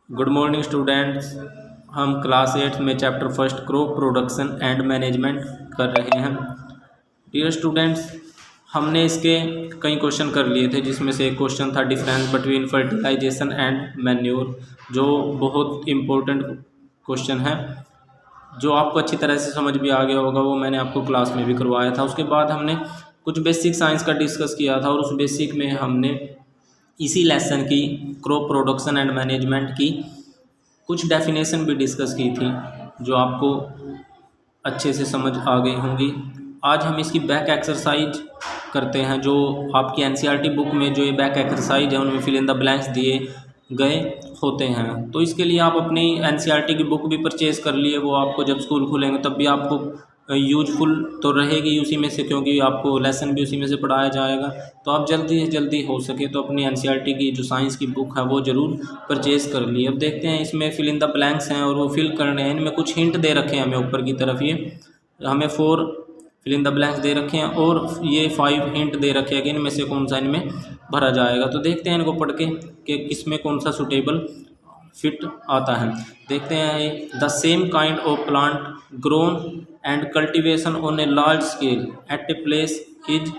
Good morning students. हम class 8 में chapter first crop production and management कर रहे हैं। डियर स्टूडेंट्स, हमने इसके कई क्वेश्चन कर लिए थे, जिसमें से एक क्वेश्चन था difference between fertilization and manure, जो बहुत इम्पोर्टेंट क्वेश्चन है, जो आपको अच्छी तरह से समझ भी आ गया होगा। वो मैंने आपको क्लास में भी करवाया था। उसके बाद हमने कुछ बेसिक साइंस का डिस्कस किया था, और उस बेसिक में हमने इसी लेसन की क्रॉप प्रोडक्शन एंड मैनेजमेंट की कुछ डेफिनेशन भी डिस्कस की थी, जो आपको अच्छे से समझ आ गई होंगी। आज हम इसकी बैक एक्सरसाइज करते हैं, जो आपकी एनसीईआरटी बुक में जो ये बैक एक्सरसाइज है उनमें फिल इन द ब्लैंक्स दिए गए होते हैं। तो इसके लिए आप अपनी एनसीईआरटी की बुक भी परचेज़ कर लिए, वो आपको जब स्कूल खुलेंगे तब भी आपको यूजफुल तो रहेगी उसी में से, क्योंकि आपको लेसन भी उसी में से पढ़ाया जाएगा। तो आप जल्दी से जल्दी हो सके तो अपनी एनसीईआरटी की जो साइंस की बुक है वो ज़रूर परचेज़ कर लिए। अब देखते हैं, इसमें फिल इन द ब्लैंक्स हैं और वो फिल करने हैं। इनमें कुछ हिंट दे रखे हैं हमें ऊपर की तरफ, ये हमें 4 फिल इन द ब्लैंक्स दे रखे हैं और ये 5 हिंट दे रखे हैं कि इनमें से कौन सा इनमें भरा जाएगा। तो देखते हैं इनको पढ़ के कि किसमें कौन सा सूटेबल फिट आता है। देखते हैं, the same kind of plant grown and cultivation on a large scale eight a place is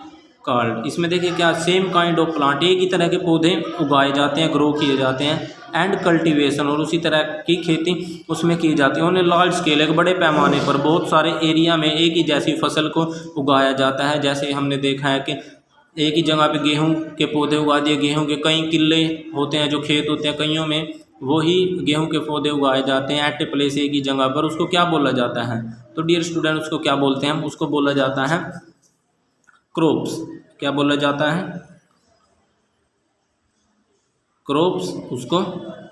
called. इसमें देखिए क्या, सेम काइंड ऑफ प्लांट, एक ही तरह के पौधे उगाए जाते हैं, ग्रो किए जाते हैं, एंड कल्टीवेशन और उसी तरह की खेती उसमें की जाती है। ऑन ए लार्ज स्केल, एक बड़े पैमाने पर बहुत सारे एरिया में एक ही जैसी फसल को उगाया जाता है। जैसे हमने देखा है कि एक ही जगह पे गेहूं के पौधे उगा दिए, गेहूं के कई किले होते हैं, जो खेत होते हैं कईयों में वही गेहूं के पौधे उगाए जाते हैं एट ए प्लेस, एक ही जगह पर। उसको क्या बोला जाता है? तो डियर स्टूडेंट, उसको क्या बोलते हैं? उसको बोला जाता है क्रॉप्स। क्या बोला जाता है? क्रॉप्स उसको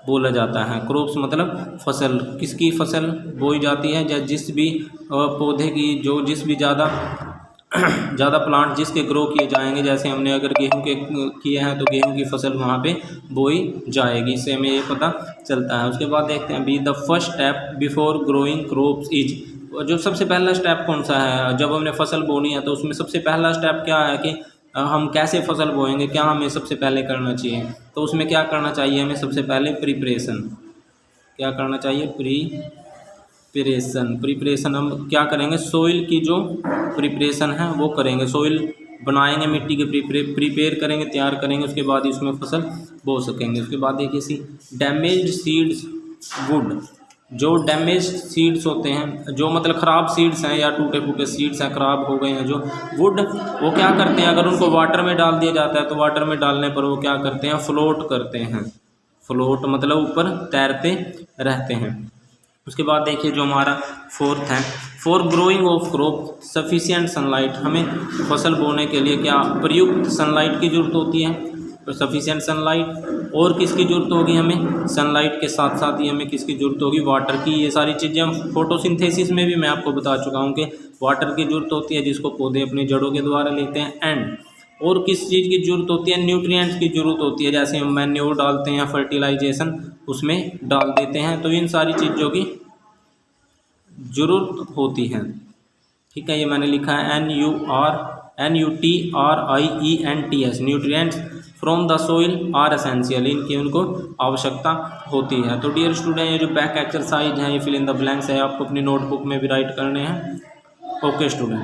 बोला जाता है। क्रॉप्स मतलब फसल। किसकी फसल बोई जाती है? या जिस भी पौधे की, जो जिस भी ज़्यादा प्लांट जिसके ग्रो किए जाएंगे। जैसे हमने अगर गेहूं के किए हैं तो गेहूं की फसल वहाँ पे बोई जाएगी, इससे हमें ये पता चलता है। उसके बाद देखते हैं, be the first step before growing crops is. जो सबसे पहला स्टेप कौन सा है? जब हमने फसल बोनी है तो उसमें सबसे पहला स्टेप क्या है कि हम कैसे फसल बोएंगे, क्या हमें सबसे पहले करना चाहिए? तो उसमें क्या करना चाहिए हमें? सबसे पहले प्रिपरेशन। क्या करना चाहिए? प्रिपरेशन हम क्या करेंगे? सोइल की जो प्रिपरेशन है वो करेंगे, सोइल बनाएंगे, मिट्टी के प्रिपेयर करेंगे, तैयार करेंगे, उसके बाद इसमें फसल बो सकेंगे। उसके बाद देखिए, डैमेज्ड सीड्स वुड। जो डैमेज सीड्स होते हैं, जो मतलब ख़राब सीड्स हैं या टूटे फूटे सीड्स हैं, ख़राब हो गए हैं जो वुड, वो क्या करते हैं? अगर उनको वाटर में डाल दिया जाता है तो वाटर में डालने पर वो क्या करते हैं? फ्लोट करते हैं। फ्लोट मतलब ऊपर तैरते रहते हैं। उसके बाद देखिए, जो हमारा 4th है, for growing of crop sufficient sunlight. हमें फसल बोने के लिए क्या प्रयुक्त सनलाइट की ज़रूरत होती है? तो सफिशिएंट सनलाइट। और किसकी ज़रूरत होगी हमें? सनलाइट के साथ साथ ही हमें किसकी ज़रूरत होगी? वाटर की। ये सारी चीज़ें हम फोटोसिंथेसिस में भी मैं आपको बता चुका हूँ कि वाटर की ज़रूरत होती है, जिसको पौधे अपनी जड़ों के द्वारा लेते हैं। एंड और किस चीज़ की ज़रूरत होती है? न्यूट्रिएंट्स की ज़रूरत होती है। जैसे हम मैन्योर डालते हैं या फर्टिलाइजेशन उसमें डाल देते हैं, तो इन सारी चीज़ों की ज़रूरत होती है। ठीक है, ये मैंने लिखा है NUTRIENTS। Nutrients from the soil are essential. इनकी उनको आवश्यकता होती है। तो डियर स्टूडेंट, ये जो बैक एक्सरसाइज है, ये फिल इन द ब्लैंक्स है, आपको अपनी नोटबुक में भी राइट करने हैं। Okay student.